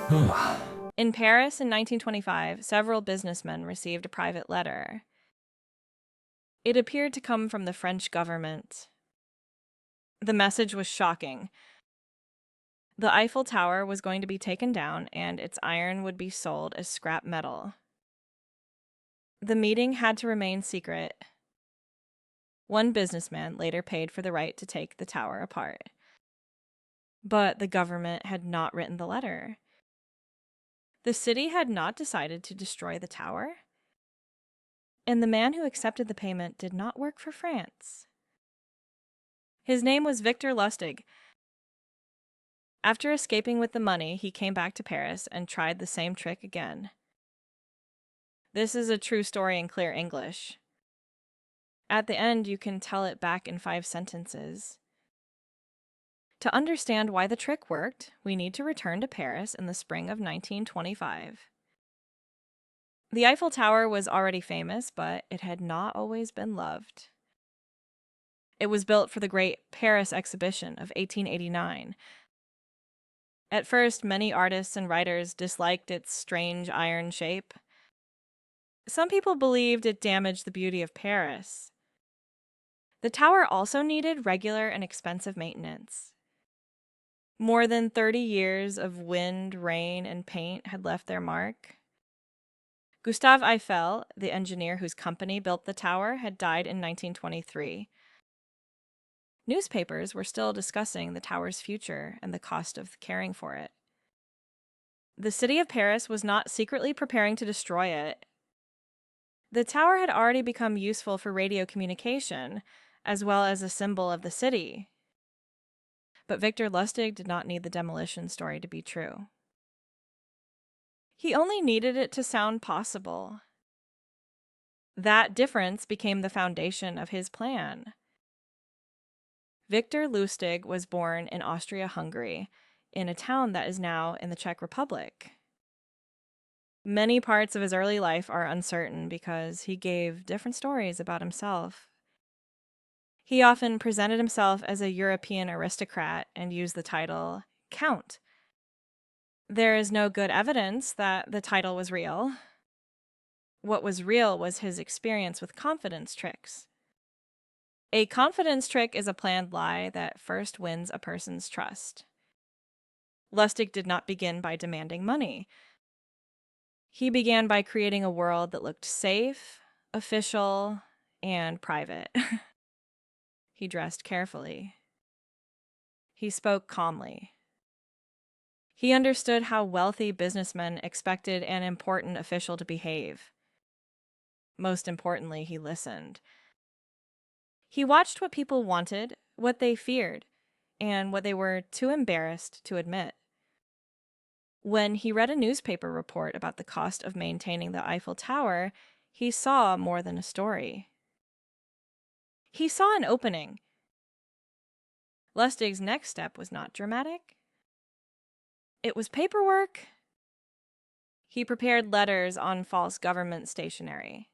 In Paris in 1925, several businessmen received a private letter. It appeared to come from the French government. The message was shocking. The Eiffel Tower was going to be taken down and its iron would be sold as scrap metal. The meeting had to remain secret. One businessman later paid for the right to take the tower apart. But the government had not written the letter. The city had not decided to destroy the tower. And the man who accepted the payment did not work for France. His name was Victor Lustig. After escaping with the money, he came back to Paris and tried the same trick again. This is a true story in clear English. At the end, you can tell it back in 5 sentences. To understand why the trick worked, we need to return to Paris in the spring of 1925. The Eiffel Tower was already famous, but it had not always been loved. It was built for the Great Paris Exhibition of 1889. At first, many artists and writers disliked its strange iron shape. Some people believed it damaged the beauty of Paris. The tower also needed regular and expensive maintenance. More than 30 years of wind, rain, and paint had left their mark. Gustave Eiffel, the engineer whose company built the tower, had died in 1923. Newspapers were still discussing the tower's future and the cost of caring for it. The city of Paris was not secretly preparing to destroy it. The tower had already become useful for radio communication, as well as a symbol of the city. But Victor Lustig did not need the demolition story to be true. He only needed it to sound possible. That difference became the foundation of his plan. Victor Lustig was born in Austria-Hungary, in a town that is now in the Czech Republic. Many parts of his early life are uncertain because he gave different stories about himself. He often presented himself as a European aristocrat and used the title Count. There is no good evidence that the title was real. What was real was his experience with confidence tricks. A confidence trick is a planned lie that first wins a person's trust. Lustig did not begin by demanding money. He began by creating a world that looked safe, official, and private. He dressed carefully. He spoke calmly. He understood how wealthy businessmen expected an important official to behave. Most importantly, he listened. He watched what people wanted, what they feared, and what they were too embarrassed to admit. When he read a newspaper report about the cost of maintaining the Eiffel Tower, he saw more than a story. He saw an opening. Lustig's next step was not dramatic. It was paperwork. He prepared letters on false government stationery.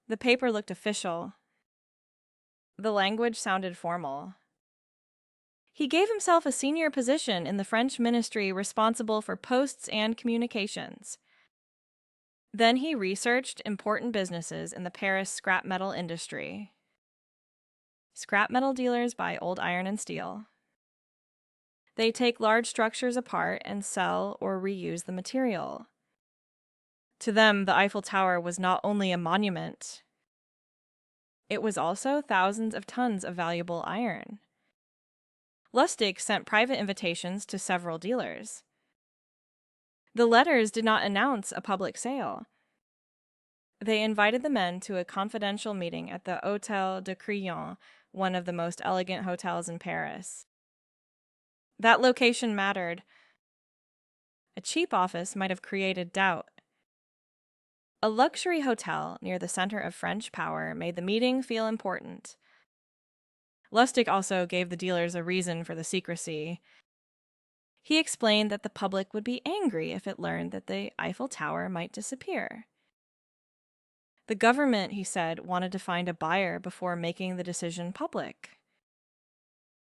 The paper looked official. The language sounded formal. He gave himself a senior position in the French ministry responsible for posts and communications. Then he researched important businesses in the Paris scrap metal industry. Scrap metal dealers buy old iron and steel. They take large structures apart and sell or reuse the material. To them, the Eiffel Tower was not only a monument, it was also thousands of tons of valuable iron. Lustig sent private invitations to several dealers. The letters did not announce a public sale. They invited the men to a confidential meeting at the Hotel de Crillon, one of the most elegant hotels in Paris. That location mattered. A cheap office might have created doubt. A luxury hotel near the center of French power made the meeting feel important. Lustig also gave the dealers a reason for the secrecy. He explained that the public would be angry if it learned that the Eiffel Tower might disappear. The government, he said, wanted to find a buyer before making the decision public.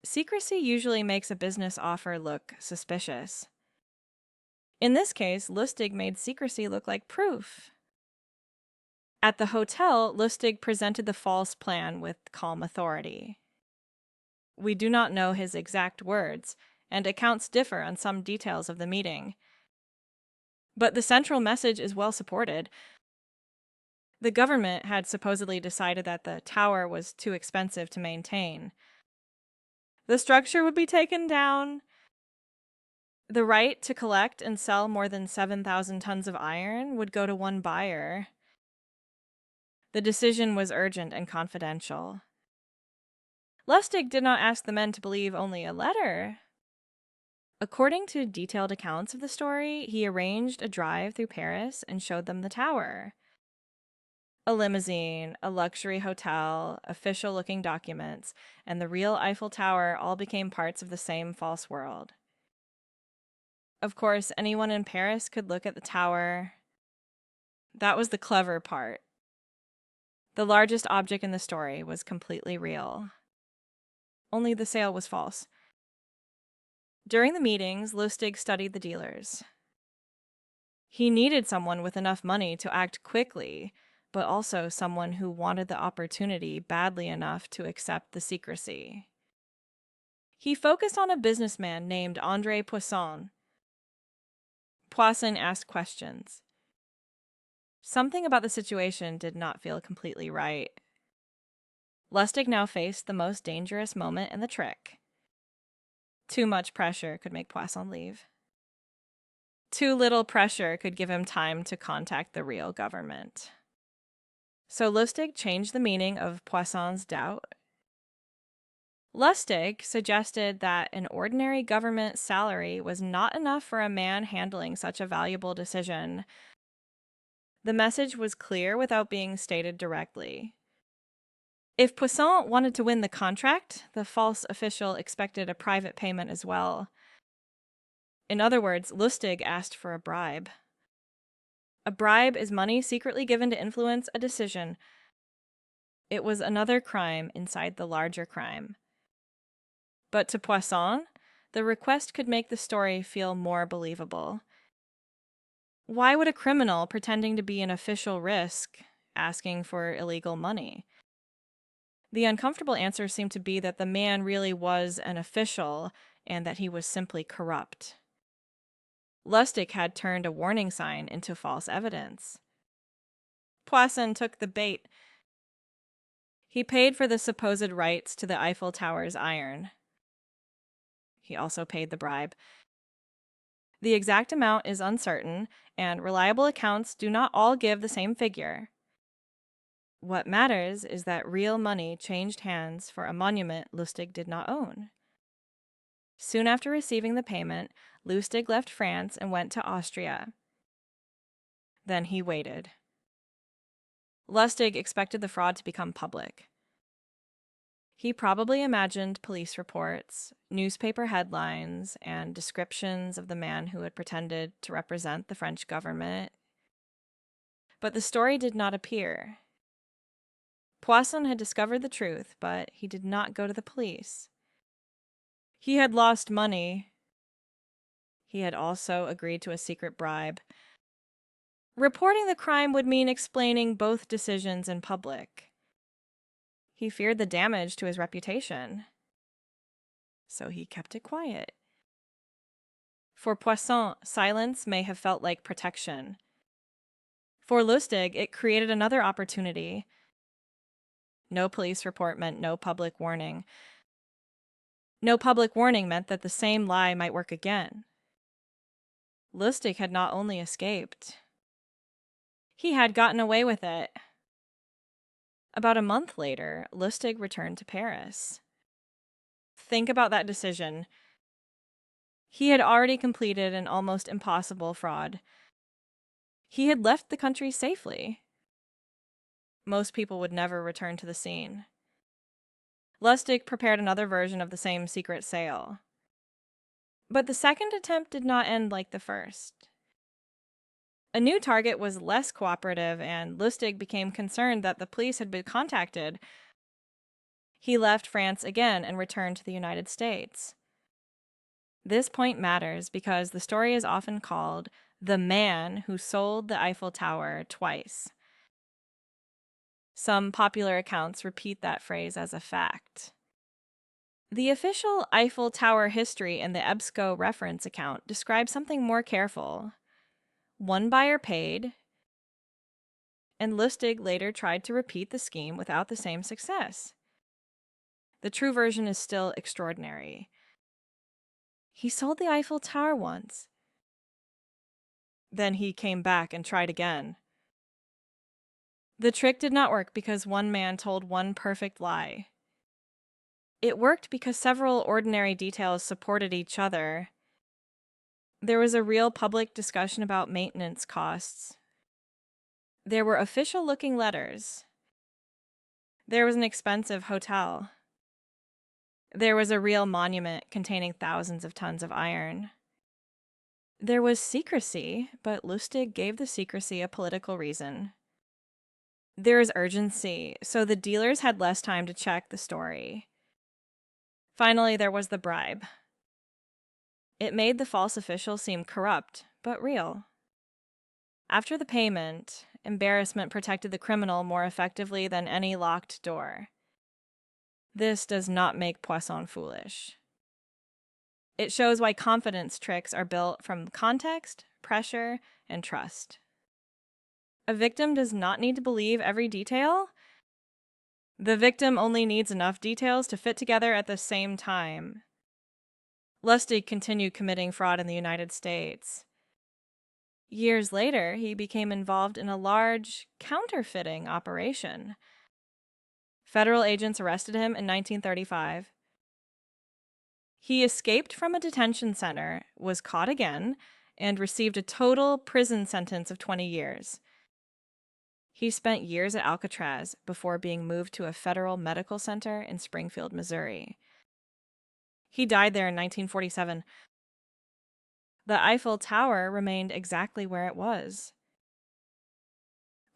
Secrecy usually makes a business offer look suspicious. In this case, Lustig made secrecy look like proof. At the hotel, Lustig presented the false plan with calm authority. We do not know his exact words, and accounts differ on some details of the meeting. But the central message is well supported. The government had supposedly decided that the tower was too expensive to maintain. The structure would be taken down. The right to collect and sell more than 7,000 tons of iron would go to one buyer. The decision was urgent and confidential. Lustig did not ask the men to believe only a letter. According to detailed accounts of the story, he arranged a drive through Paris and showed them the tower. A limousine, a luxury hotel, official-looking documents, and the real Eiffel Tower all became parts of the same false world. Of course, anyone in Paris could look at the tower. That was the clever part. The largest object in the story was completely real. Only the sale was false. During the meetings, Lustig studied the dealers. He needed someone with enough money to act quickly, but also someone who wanted the opportunity badly enough to accept the secrecy. He focused on a businessman named André Poisson. Poisson asked questions. Something about the situation did not feel completely right. Lustig now faced the most dangerous moment in the trick. Too much pressure could make Poisson leave. Too little pressure could give him time to contact the real government. So Lustig changed the meaning of Poisson's doubt. Lustig suggested that an ordinary government salary was not enough for a man handling such a valuable decision. The message was clear without being stated directly. If Poisson wanted to win the contract, the false official expected a private payment as well. In other words, Lustig asked for a bribe. A bribe is money secretly given to influence a decision. It was another crime inside the larger crime. But to Poisson, the request could make the story feel more believable. Why would a criminal pretending to be an official risk asking for illegal money? The uncomfortable answer seemed to be that the man really was an official and that he was simply corrupt. Lustig had turned a warning sign into false evidence. Poisson took the bait. He paid for the supposed rights to the Eiffel Tower's iron. He also paid the bribe. The exact amount is uncertain, and reliable accounts do not all give the same figure. What matters is that real money changed hands for a monument Lustig did not own. Soon after receiving the payment, Lustig left France and went to Austria. Then he waited. Lustig expected the fraud to become public. He probably imagined police reports, newspaper headlines, and descriptions of the man who had pretended to represent the French government. But the story did not appear. Poisson had discovered the truth, but he did not go to the police. He had lost money. He had also agreed to a secret bribe. Reporting the crime would mean explaining both decisions in public. He feared the damage to his reputation, so he kept it quiet. For Poisson, silence may have felt like protection. For Lustig, it created another opportunity. No police report meant no public warning. No public warning meant that the same lie might work again. Lustig had not only escaped, he had gotten away with it. About a month later, Lustig returned to Paris. Think about that decision. He had already completed an almost impossible fraud. He had left the country safely. Most people would never return to the scene. Lustig prepared another version of the same secret sale. But the second attempt did not end like the first. A new target was less cooperative, and Lustig became concerned that the police had been contacted. He left France again and returned to the United States. This point matters because the story is often called the man who sold the Eiffel Tower twice. Some popular accounts repeat that phrase as a fact. The official Eiffel Tower history in the EBSCO reference account describes something more careful. One buyer paid, and Lustig later tried to repeat the scheme without the same success. The true version is still extraordinary. He sold the Eiffel Tower once. Then he came back and tried again. The trick did not work because one man told one perfect lie. It worked because several ordinary details supported each other. There was a real public discussion about maintenance costs. There were official-looking letters. There was an expensive hotel. There was a real monument containing thousands of tons of iron. There was secrecy, but Lustig gave the secrecy a political reason. There is urgency, so the dealers had less time to check the story. Finally, there was the bribe. It made the false official seem corrupt, but real. After the payment, embarrassment protected the criminal more effectively than any locked door. This does not make Poisson foolish. It shows why confidence tricks are built from context, pressure, and trust. A victim does not need to believe every detail. The victim only needs enough details to fit together at the same time. Lustig continued committing fraud in the United States. Years later, he became involved in a large counterfeiting operation. Federal agents arrested him in 1935. He escaped from a detention center, was caught again, and received a total prison sentence of 20 years. He spent years at Alcatraz before being moved to a federal medical center in Springfield, Missouri. He died there in 1947. The Eiffel Tower remained exactly where it was.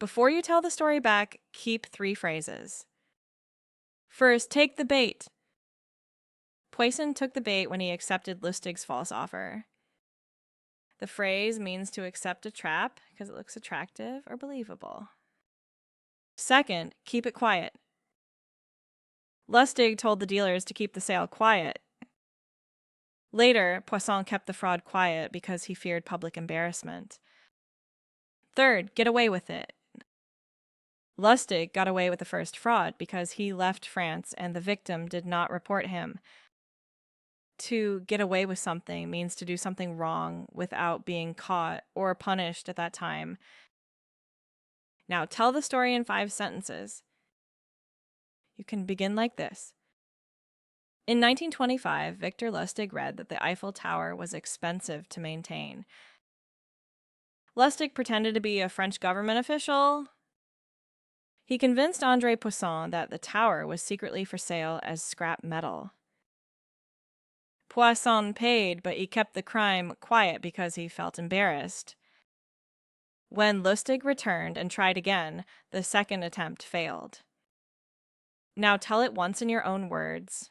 Before you tell the story back, keep 3 phrases. First, take the bait. Poisson took the bait when he accepted Lustig's false offer. The phrase means to accept a trap because it looks attractive or believable. Second, keep it quiet. Lustig told the dealers to keep the sale quiet. Later, Poisson kept the fraud quiet because he feared public embarrassment. Third, get away with it. Lustig got away with the first fraud because he left France and the victim did not report him. To get away with something means to do something wrong without being caught or punished at that time. Now tell the story in 5 sentences. You can begin like this. In 1925, Victor Lustig read that the Eiffel Tower was expensive to maintain. Lustig pretended to be a French government official. He convinced André Poisson that the tower was secretly for sale as scrap metal. Poisson paid, but he kept the crime quiet because he felt embarrassed. When Lustig returned and tried again, the second attempt failed. Now tell it once in your own words.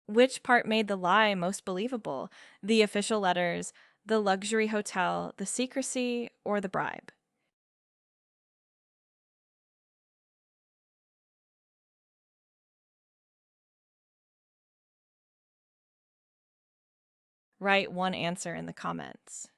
Which part made the lie most believable? The official letters, the luxury hotel, the secrecy, or the bribe? Write one answer in the comments.